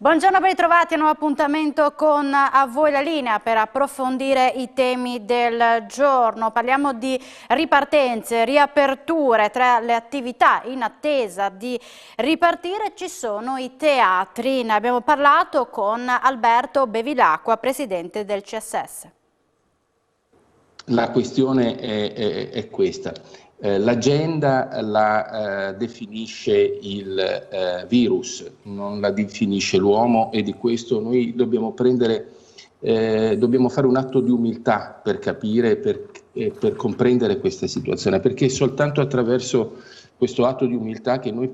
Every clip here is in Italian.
Buongiorno, ben ritrovati a un nuovo appuntamento con A Voi la Linea per approfondire i temi del giorno. Parliamo di ripartenze, riaperture. Tra le attività in attesa di ripartire ci sono i teatri. Ne abbiamo parlato con Alberto Bevilacqua, presidente del CSS. La questione è questa. L'agenda la definisce il virus, non la definisce l'uomo, e di questo noi dobbiamo fare un atto di umiltà per capire, per comprendere questa situazione, perché è soltanto attraverso questo atto di umiltà che noi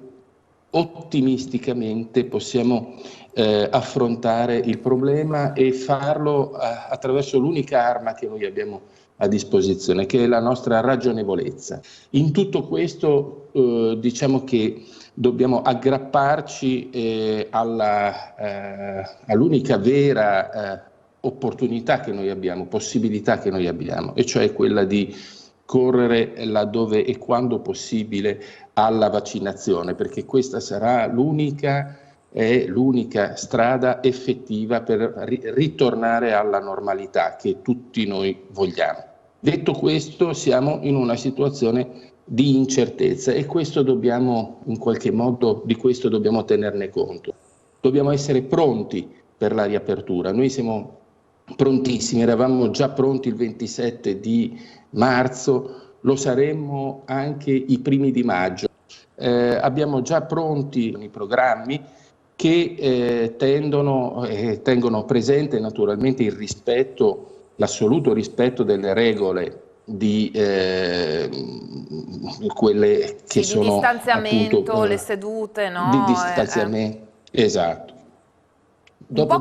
ottimisticamente possiamo affrontare il problema e farlo attraverso l'unica arma che noi abbiamo a disposizione, che è la nostra ragionevolezza. In tutto questo diciamo che dobbiamo aggrapparci all'unica vera opportunità che noi abbiamo, possibilità che noi abbiamo, e cioè quella di correre laddove e quando possibile alla vaccinazione, perché questa sarà l'unica strada effettiva per ritornare alla normalità che tutti noi vogliamo. Detto questo, siamo in una situazione di incertezza e questo dobbiamo, in qualche modo, di questo dobbiamo tenerne conto. Dobbiamo essere pronti per la riapertura. Noi siamo prontissimi, eravamo già pronti il 27 di marzo, lo saremmo anche i primi di maggio. Abbiamo già pronti i programmi che tengono presente naturalmente il rispetto, l'assoluto rispetto delle regole di quelle che sono di distanziamento, appunto, le sedute, no? Di distanziamento, esatto. Un po'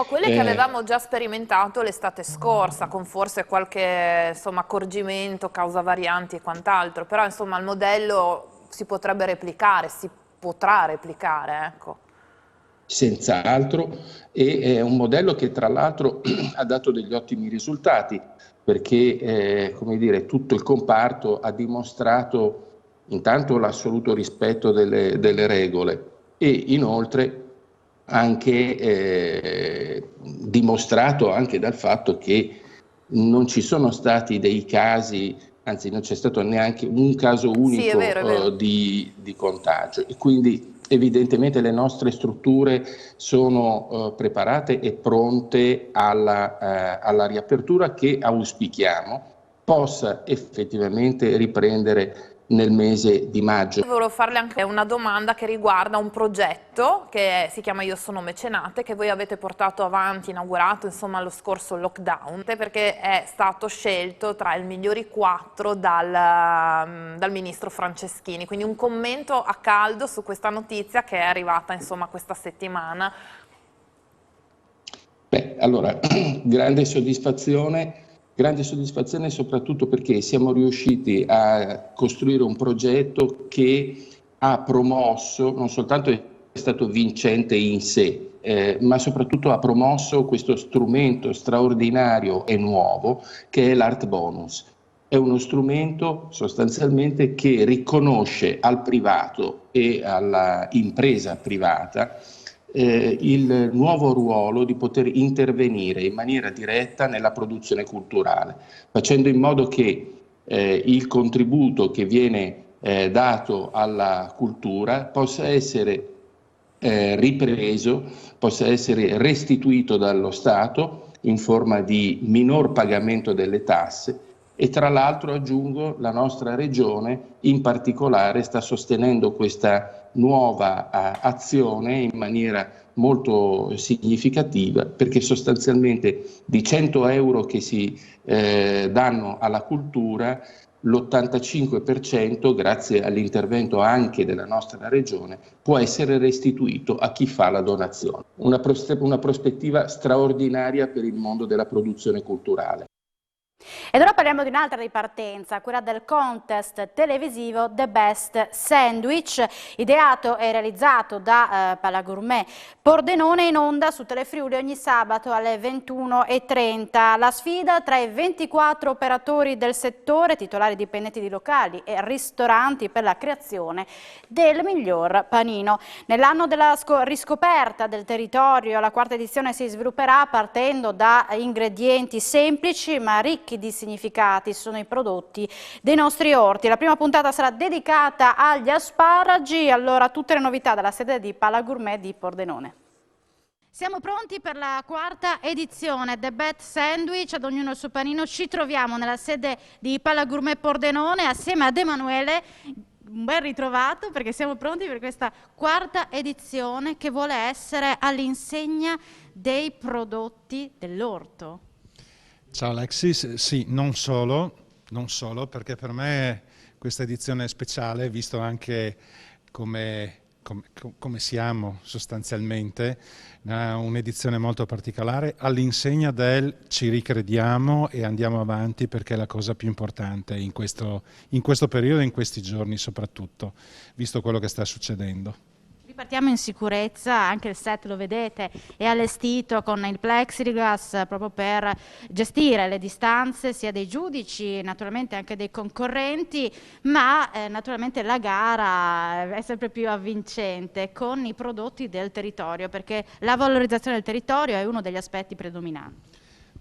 quelle che avevamo già sperimentato l'estate scorsa, con forse qualche accorgimento, causa varianti e quant'altro, però insomma il modello si potrebbe replicare, si potrà replicare, ecco. Senz'altro, e è un modello che tra l'altro ha dato degli ottimi risultati, perché come dire, tutto il comparto ha dimostrato intanto l'assoluto rispetto delle regole e inoltre anche dimostrato anche dal fatto che non ci sono stati dei casi, anzi non c'è stato neanche un caso unico, sì, è vero. Di contagio, e quindi evidentemente le nostre strutture sono preparate e pronte alla riapertura, che auspichiamo possa effettivamente riprendere nel mese di maggio. Volevo farle anche una domanda che riguarda un progetto che si chiama Io sono mecenate, che voi avete portato avanti, inaugurato insomma lo scorso lockdown, perché è stato scelto tra i migliori 4 dal ministro Franceschini. Quindi un commento a caldo su questa notizia che è arrivata insomma questa settimana. Beh, allora, grande soddisfazione soprattutto perché siamo riusciti a costruire un progetto che ha promosso, non soltanto è stato vincente in sé, ma soprattutto ha promosso questo strumento straordinario e nuovo che è l'Art Bonus. È uno strumento sostanzialmente che riconosce al privato e alla impresa privata il nuovo ruolo di poter intervenire in maniera diretta nella produzione culturale, facendo in modo che il contributo che viene dato alla cultura possa essere ripreso, possa essere restituito dallo Stato in forma di minor pagamento delle tasse. E tra l'altro, aggiungo, la nostra regione in particolare sta sostenendo questa nuova azione in maniera molto significativa, perché sostanzialmente di 100 euro che si danno alla cultura, l'85%, grazie all'intervento anche della nostra regione, può essere restituito a chi fa la donazione. Una prospettiva straordinaria per il mondo della produzione culturale. Ed ora parliamo di un'altra ripartenza, quella del contest televisivo The Best Sandwich, ideato e realizzato da Palagourmet Pordenone, in onda su Telefriuli ogni sabato alle 21:30. La sfida tra i 24 operatori del settore, titolari dipendenti di locali e ristoranti, per la creazione del miglior panino. Nell'anno della riscoperta del territorio, la quarta edizione si svilupperà partendo da ingredienti semplici ma ricchi di significati. Sono i prodotti dei nostri orti. La prima puntata sarà dedicata agli asparagi. Allora, tutte le novità dalla sede di Palagourmet di Pordenone. Siamo pronti per la quarta edizione The Best Sandwich, ad ognuno il suo panino. Ci troviamo nella sede di Palagourmet Pordenone assieme ad Emanuele. Un bel ritrovato, perché siamo pronti per questa quarta edizione che vuole essere all'insegna dei prodotti dell'orto. Ciao Alexis, sì, non solo, perché per me questa edizione è speciale, visto anche come siamo sostanzialmente, un'edizione molto particolare, all'insegna del ci ricrediamo e andiamo avanti, perché è la cosa più importante in questo periodo e in questi giorni soprattutto, visto quello che sta succedendo. Partiamo in sicurezza, anche il set lo vedete, è allestito con il plexiglass proprio per gestire le distanze sia dei giudici, naturalmente anche dei concorrenti, ma naturalmente la gara è sempre più avvincente con i prodotti del territorio, perché la valorizzazione del territorio è uno degli aspetti predominanti.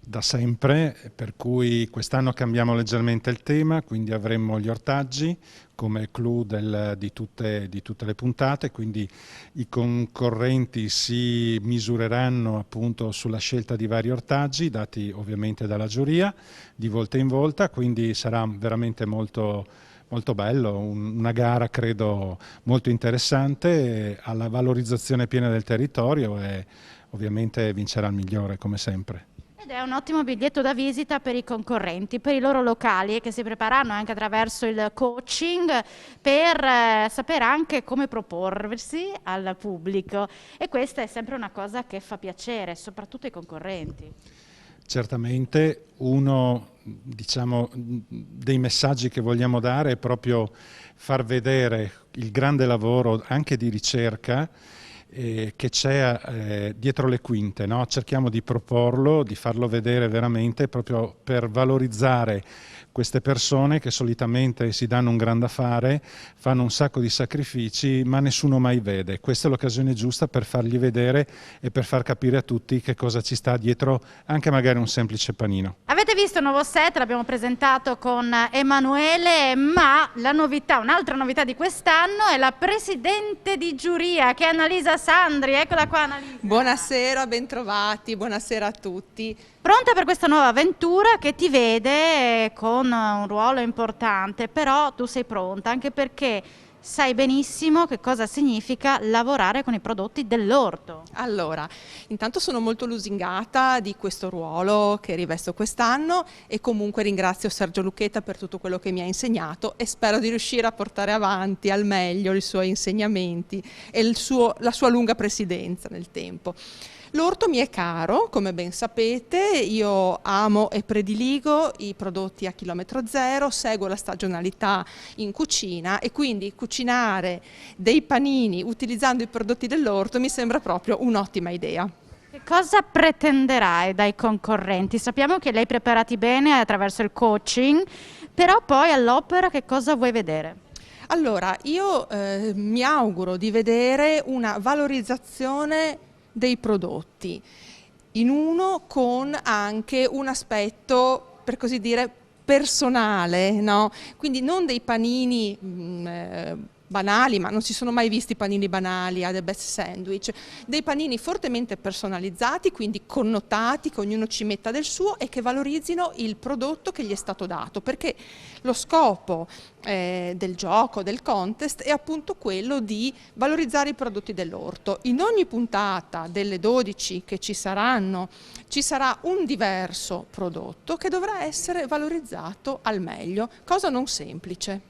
Da sempre, per cui quest'anno cambiamo leggermente il tema, quindi avremo gli ortaggi come clou di tutte le puntate, quindi i concorrenti si misureranno appunto sulla scelta di vari ortaggi, dati ovviamente dalla giuria, di volta in volta, quindi sarà veramente molto bello, una gara credo molto interessante, alla valorizzazione piena del territorio, e ovviamente vincerà il migliore come sempre. Ed è un ottimo biglietto da visita per i concorrenti, per i loro locali, che si preparano anche attraverso il coaching per sapere anche come proporsi al pubblico, e questa è sempre una cosa che fa piacere, soprattutto ai concorrenti. Certamente uno, diciamo, dei messaggi che vogliamo dare è proprio far vedere il grande lavoro anche di ricerca che c'è dietro le quinte, no? Cerchiamo di proporlo, di farlo vedere veramente, proprio per valorizzare queste persone che solitamente si danno un gran da fare, fanno un sacco di sacrifici, ma nessuno mai vede. Questa è l'occasione giusta per fargli vedere e per far capire a tutti che cosa ci sta dietro anche magari un semplice panino. Avete visto il nuovo set, l'abbiamo presentato con Emanuele, ma la novità, un'altra novità di quest'anno è la presidente di giuria, che è Annalisa Sandri. Eccola qua, Annalisa. Buonasera, bentrovati, buonasera a tutti. Pronta per questa nuova avventura che ti vede con un ruolo importante, però tu sei pronta anche perché sai benissimo che cosa significa lavorare con i prodotti dell'orto. Allora, intanto sono molto lusingata di questo ruolo che rivesto quest'anno, e comunque ringrazio Sergio Lucchetta per tutto quello che mi ha insegnato, e spero di riuscire a portare avanti al meglio i suoi insegnamenti e la sua lunga presidenza nel tempo. L'orto mi è caro, come ben sapete, io amo e prediligo i prodotti a chilometro zero, seguo la stagionalità in cucina, e quindi cucinare dei panini utilizzando i prodotti dell'orto mi sembra proprio un'ottima idea. Che cosa pretenderai dai concorrenti? Sappiamo che li hai preparati bene attraverso il coaching, però poi all'opera che cosa vuoi vedere? Allora, io mi auguro di vedere una valorizzazione dei prodotti, in uno con anche un aspetto, per così dire, personale, no? Quindi non dei panini banali, ma non si sono mai visti panini banali a The Best Sandwich, dei panini fortemente personalizzati, quindi connotati, che ognuno ci metta del suo e che valorizzino il prodotto che gli è stato dato, perché lo scopo del gioco, del contest, è appunto quello di valorizzare i prodotti dell'orto. In ogni puntata delle 12 che ci saranno, ci sarà un diverso prodotto che dovrà essere valorizzato al meglio, cosa non semplice.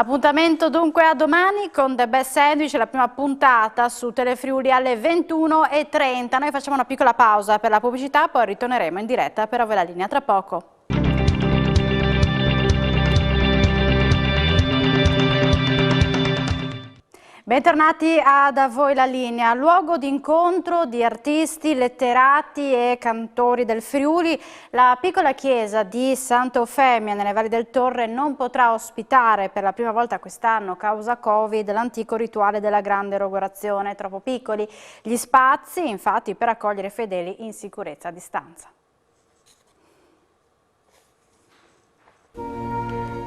Appuntamento dunque a domani con The Best Sandwich, la prima puntata su Telefriuli alle 21:30. Noi facciamo una piccola pausa per la pubblicità, poi ritorneremo in diretta per A Voi la Linea tra poco. Bentornati ad A Voi la Linea, luogo di incontro di artisti, letterati e cantori del Friuli. La piccola chiesa di Santa Eufemia nelle Valli del Torre non potrà ospitare per la prima volta quest'anno, causa Covid, l'antico rituale della grande erogazione. Troppo piccoli gli spazi, infatti, per accogliere i fedeli in sicurezza a distanza.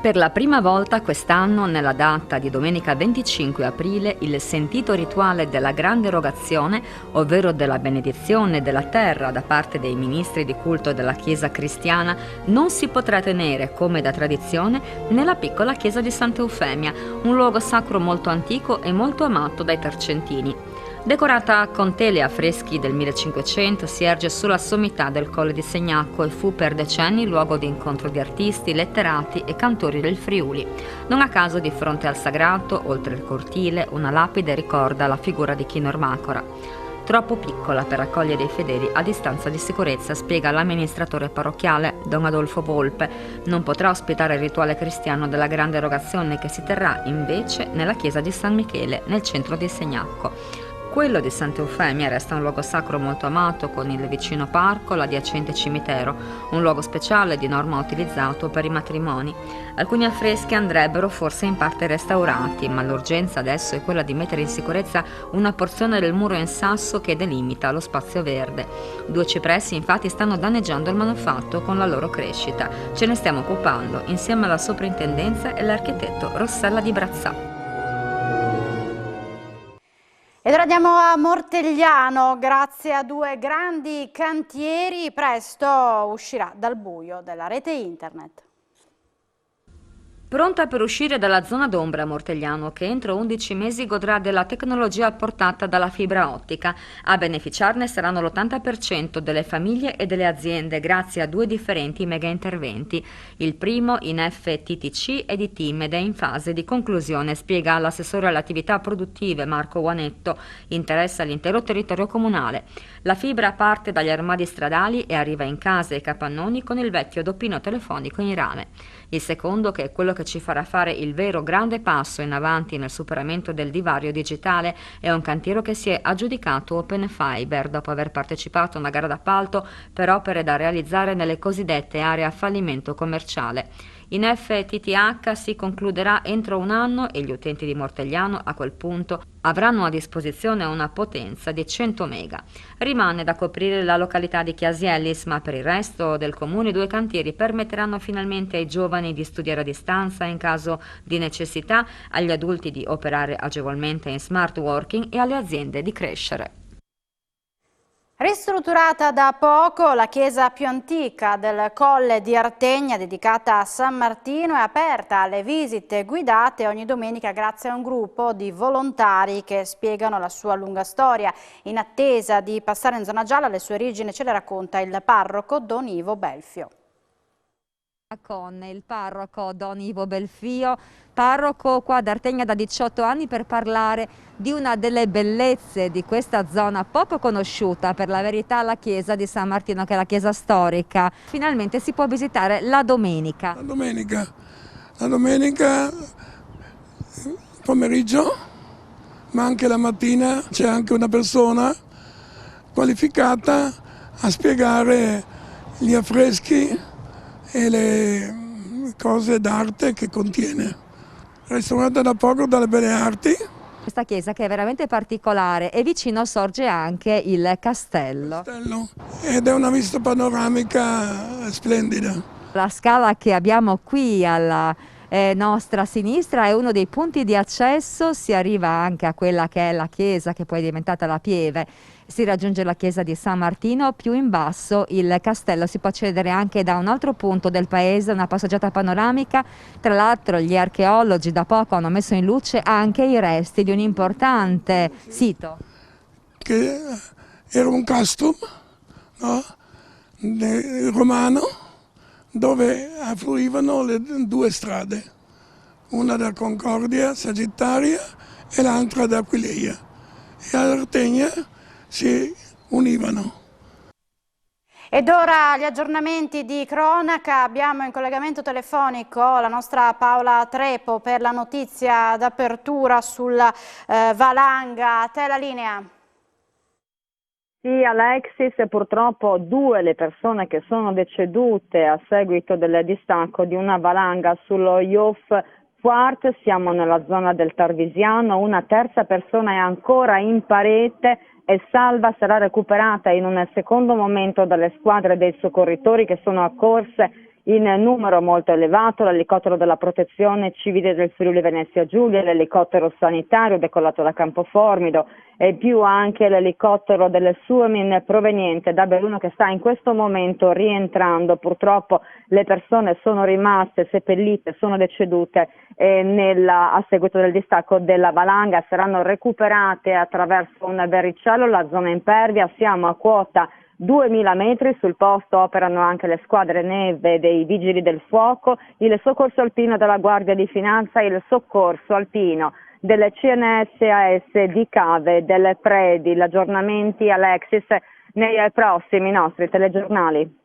Per la prima volta quest'anno, nella data di domenica 25 aprile, il sentito rituale della grande erogazione, ovvero della benedizione della terra da parte dei ministri di culto della Chiesa cristiana, non si potrà tenere, come da tradizione, nella piccola chiesa di Santa Eufemia, un luogo sacro molto antico e molto amato dai tercentini. Decorata con tele e affreschi del 1500, si erge sulla sommità del Colle di Segnacco e fu per decenni luogo di incontro di artisti, letterati e cantori del Friuli. Non a caso di fronte al sagrato, oltre il cortile, una lapide ricorda la figura di Chino Ermacora. Troppo piccola per accogliere i fedeli a distanza di sicurezza, spiega l'amministratore parrocchiale Don Adolfo Volpe. Non potrà ospitare il rituale cristiano della grande erogazione che si terrà invece nella chiesa di San Michele, nel centro di Segnacco. Quello di Santa Eufemia resta un luogo sacro molto amato, con il vicino parco, l'adiacente cimitero, un luogo speciale di norma utilizzato per i matrimoni. Alcuni affreschi andrebbero forse in parte restaurati, ma l'urgenza adesso è quella di mettere in sicurezza una porzione del muro in sasso che delimita lo spazio verde. 2 cipressi infatti stanno danneggiando il manufatto con la loro crescita. Ce ne stiamo occupando insieme alla soprintendenza e l'architetto Rossella di Brazzà. Ed ora andiamo a Mortegliano, grazie a 2 grandi cantieri, presto uscirà dal buio della rete internet. Pronta per uscire dalla zona d'ombra Mortegliano, che entro 11 mesi godrà della tecnologia apportata dalla fibra ottica. A beneficiarne saranno l'80% delle famiglie e delle aziende, grazie a 2 differenti mega interventi. Il primo in FTTC e di TIM ed è in fase di conclusione, spiega l'assessore alle attività produttive Marco Guanetto. Interessa l'intero territorio comunale. La fibra parte dagli armadi stradali e arriva in case e capannoni con il vecchio doppino telefonico in rame. Il secondo, che è quello che ci farà fare il vero grande passo in avanti nel superamento del divario digitale, è un cantiere che si è aggiudicato Open Fiber dopo aver partecipato a una gara d'appalto per opere da realizzare nelle cosiddette aree a fallimento commerciale. In FTTH si concluderà entro un anno e gli utenti di Mortegliano a quel punto avranno a disposizione una potenza di 100 mega. Rimane da coprire la località di Chiasiellis, ma per il resto del comune 2 cantieri permetteranno finalmente ai giovani di studiare a distanza in caso di necessità, agli adulti di operare agevolmente in smart working e alle aziende di crescere. Ristrutturata da poco, la chiesa più antica del Colle di Artegna, dedicata a San Martino, è aperta alle visite guidate ogni domenica grazie a un gruppo di volontari che spiegano la sua lunga storia. In attesa di passare in zona gialla, le sue origini ce le racconta il parroco Don Ivo Belfio. Con il parroco Don Ivo Belfio, parroco qua ad Artegna da 18 anni, per parlare di una delle bellezze di questa zona poco conosciuta, per la verità, la chiesa di San Martino, che è la chiesa storica. Finalmente si può visitare la domenica. La domenica pomeriggio, ma anche la mattina c'è anche una persona qualificata a spiegare gli affreschi e le cose d'arte che contiene. Restaurata da poco dalle Belle Arti. Questa chiesa, che è veramente particolare, e vicino sorge anche il castello. Ed è una vista panoramica splendida. La scala che abbiamo qui alla nostra sinistra è uno dei punti di accesso, si arriva anche a quella che è la chiesa, che poi è diventata la Pieve. Si raggiunge la chiesa di San Martino, più in basso il castello. Si può accedere anche da un altro punto del paese, una passeggiata panoramica. Tra l'altro gli archeologi da poco hanno messo in luce anche i resti di un importante sito. Che era un castrum, no? Romano, dove affluivano le 2 strade, una da Concordia, Sagittaria e l'altra da Aquileia. E all'Artegna si univano. Ed ora gli aggiornamenti di cronaca. Abbiamo in collegamento telefonico la nostra Paola Trepo per la notizia d'apertura sulla valanga. A te la linea. Sì, Alexis, purtroppo 2 le persone che sono decedute a seguito del distacco di una valanga sullo Iof Quart. Siamo nella zona del Tarvisiano, una terza persona è ancora in parete e salva, sarà recuperata in un secondo momento dalle squadre dei soccorritori che sono accorse in numero molto elevato, l'elicottero della protezione civile del Friuli Venezia Giulia, l'elicottero sanitario decollato da Campoformido e più anche l'elicottero delle Suomin proveniente da Belluno che sta in questo momento rientrando. Purtroppo le persone sono rimaste seppellite, sono decedute a seguito del distacco della valanga, saranno recuperate attraverso un verricello, la zona impervia, siamo a quota 2000 metri, sul posto operano anche le squadre neve dei vigili del fuoco, il soccorso alpino della Guardia di Finanza, il soccorso alpino delle CNSAS di Cave, delle Predi. Gli aggiornamenti, Alexis, nei prossimi nostri telegiornali.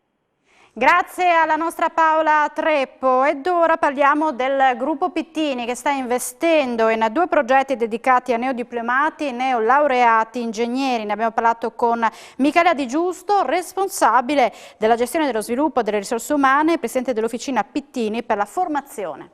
Grazie alla nostra Paola Treppo. Ed ora parliamo del gruppo Pittini che sta investendo in 2 progetti dedicati a neodiplomati e neolaureati ingegneri. Ne abbiamo parlato con Michela Di Giusto, responsabile della gestione dello sviluppo delle risorse umane e presidente dell'officina Pittini per la formazione.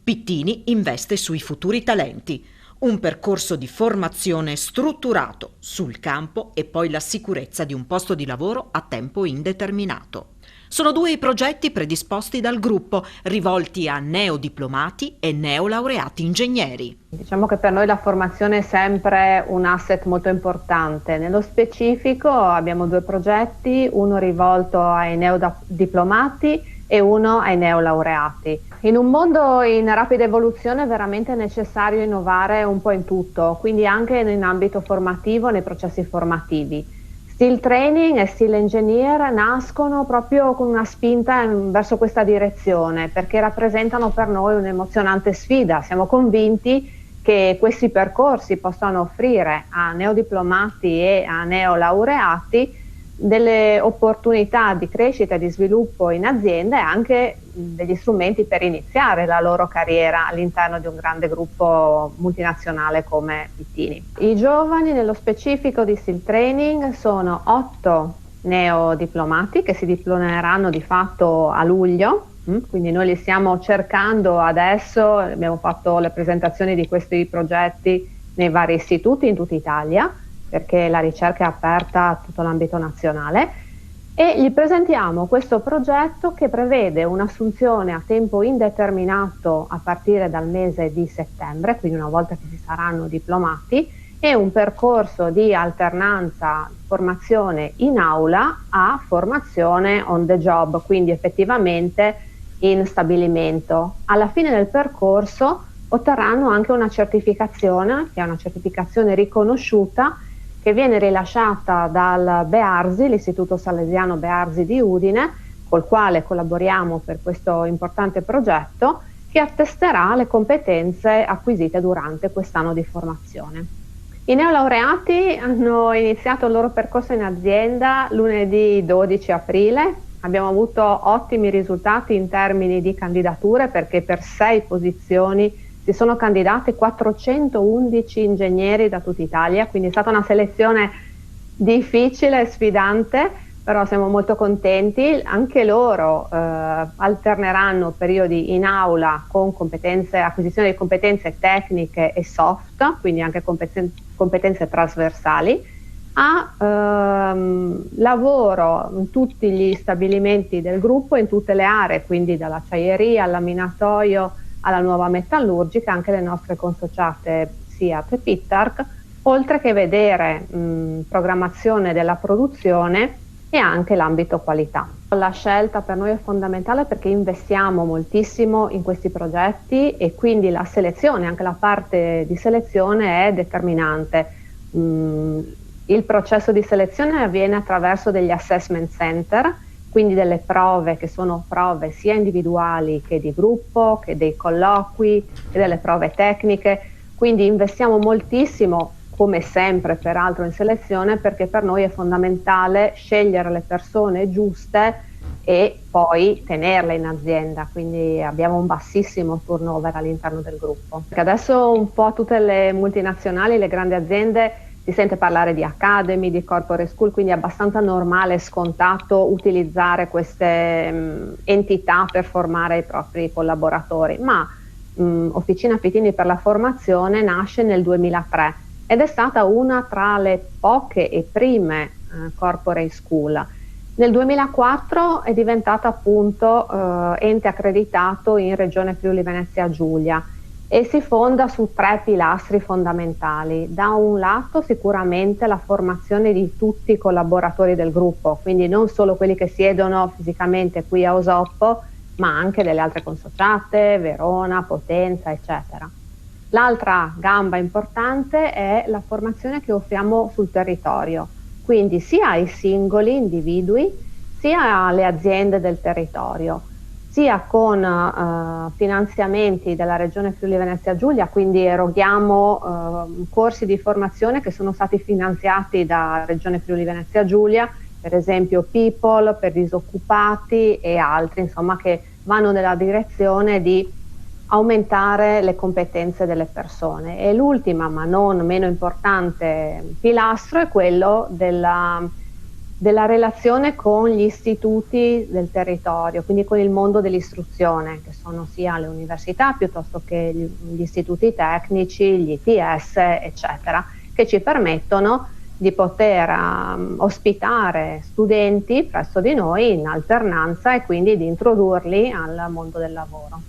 Pittini investe sui futuri talenti. Un percorso di formazione strutturato sul campo e poi la sicurezza di un posto di lavoro a tempo indeterminato. Sono 2 i progetti predisposti dal gruppo, rivolti a neodiplomati e neolaureati ingegneri. Diciamo che per noi la formazione è sempre un asset molto importante. Nello specifico abbiamo 2 progetti, uno rivolto ai neodiplomati e uno ai neolaureati. In un mondo in rapida evoluzione è veramente necessario innovare un po' in tutto, quindi anche in ambito formativo, nei processi formativi. Steel Training e Steel Engineer nascono proprio con una spinta verso questa direzione, perché rappresentano per noi un'emozionante sfida. Siamo convinti che questi percorsi possano offrire a neodiplomati e a neolaureati delle opportunità di crescita e di sviluppo in azienda e anche degli strumenti per iniziare la loro carriera all'interno di un grande gruppo multinazionale come Pittini. I giovani nello specifico di Steel Training sono 8 neodiplomati che si diplomeranno di fatto a luglio, quindi noi li stiamo cercando adesso, abbiamo fatto le presentazioni di questi progetti nei vari istituti in tutta Italia, perché la ricerca è aperta a tutto l'ambito nazionale, e gli presentiamo questo progetto che prevede un'assunzione a tempo indeterminato a partire dal mese di settembre, quindi una volta che si saranno diplomati, e un percorso di alternanza formazione in aula a formazione on the job, quindi effettivamente in stabilimento. Alla fine del percorso otterranno anche una certificazione, che è una certificazione riconosciuta, che viene rilasciata dal BEARSI, l'Istituto Salesiano BEARSI di Udine, col quale collaboriamo per questo importante progetto, che attesterà le competenze acquisite durante quest'anno di formazione. I neolaureati hanno iniziato il loro percorso in azienda lunedì 12 aprile. Abbiamo avuto ottimi risultati in termini di candidature, perché per 6 posizioni si sono candidati 411 ingegneri da tutta Italia, quindi è stata una selezione difficile e sfidante, però siamo molto contenti. Anche loro alterneranno periodi in aula con acquisizione di competenze tecniche e soft, quindi anche competenze trasversali, a lavoro in tutti gli stabilimenti del gruppo, in tutte le aree, quindi dall'acciaieria al laminatoio alla nuova metallurgica, anche le nostre consociate SIAT e Pittarc, oltre che vedere programmazione della produzione e anche l'ambito qualità. La scelta per noi è fondamentale perché investiamo moltissimo in questi progetti e quindi la selezione, anche la parte di selezione è determinante. Il processo di selezione avviene attraverso degli assessment center quindi delle prove che sono prove sia individuali che di gruppo, che dei colloqui, che delle prove tecniche, quindi investiamo moltissimo, come sempre peraltro in selezione, perché per noi è fondamentale scegliere le persone giuste e poi tenerle in azienda, quindi abbiamo un bassissimo turnover all'interno del gruppo. Perché adesso un po' tutte le multinazionali, le grandi aziende, si sente parlare di academy, di corporate school, quindi è abbastanza normale e scontato utilizzare queste entità per formare i propri collaboratori, ma Officina Pitini per la formazione nasce nel 2003 ed è stata una tra le poche e prime corporate school. Nel 2004 è diventata appunto ente accreditato in Regione Friuli Venezia Giulia e si fonda su 3 pilastri fondamentali. Da un lato sicuramente la formazione di tutti i collaboratori del gruppo, quindi non solo quelli che siedono fisicamente qui a Osoppo, ma anche delle altre consociate, Verona, Potenza, eccetera. L'altra gamba importante è la formazione che offriamo sul territorio, quindi sia ai singoli individui, sia alle aziende del territorio, sia con finanziamenti della Regione Friuli Venezia Giulia, quindi eroghiamo corsi di formazione che sono stati finanziati da Regione Friuli Venezia Giulia, per esempio People per disoccupati e altri, insomma, che vanno nella direzione di aumentare le competenze delle persone. E l'ultima, ma non meno importante, pilastro è quello della relazione con gli istituti del territorio, quindi con il mondo dell'istruzione, che sono sia le università piuttosto che gli istituti tecnici, gli ITS, eccetera, che ci permettono di poter ospitare studenti presso di noi in alternanza e quindi di introdurli al mondo del lavoro.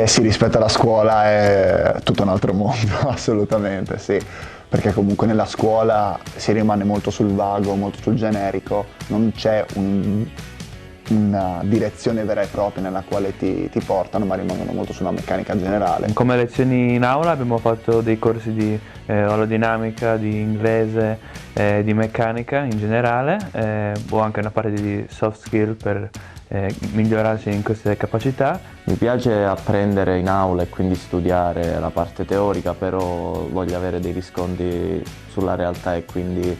Sì, rispetto alla scuola è tutto un altro mondo, assolutamente sì, perché comunque nella scuola si rimane molto sul vago, molto sul generico, non c'è una direzione vera e propria nella quale ti portano, ma rimangono molto sulla meccanica generale. Come lezioni in aula abbiamo fatto dei corsi di aerodinamica, di inglese, di meccanica in generale, o anche una parte di soft skill per migliorarsi in queste capacità. Mi piace apprendere in aula e quindi studiare la parte teorica, però voglio avere dei riscontri sulla realtà e quindi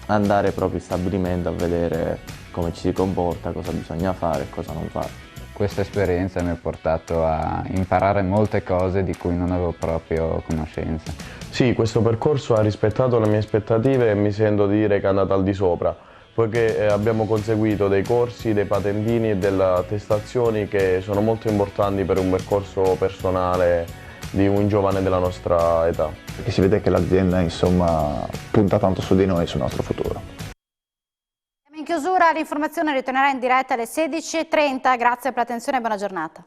andare proprio in stabilimento a vedere come ci si comporta, cosa bisogna fare e cosa non fare. Questa esperienza mi ha portato a imparare molte cose di cui non avevo proprio conoscenza. Sì, questo percorso ha rispettato le mie aspettative e mi sento di dire che è andata al di sopra, poiché abbiamo conseguito dei corsi, dei patentini e delle attestazioni che sono molto importanti per un percorso personale di un giovane della nostra età. Perché si vede che l'azienda, insomma, punta tanto su di noi e sul nostro futuro. In chiusura l'informazione ritornerà in diretta alle 16:30, grazie per l'attenzione e buona giornata.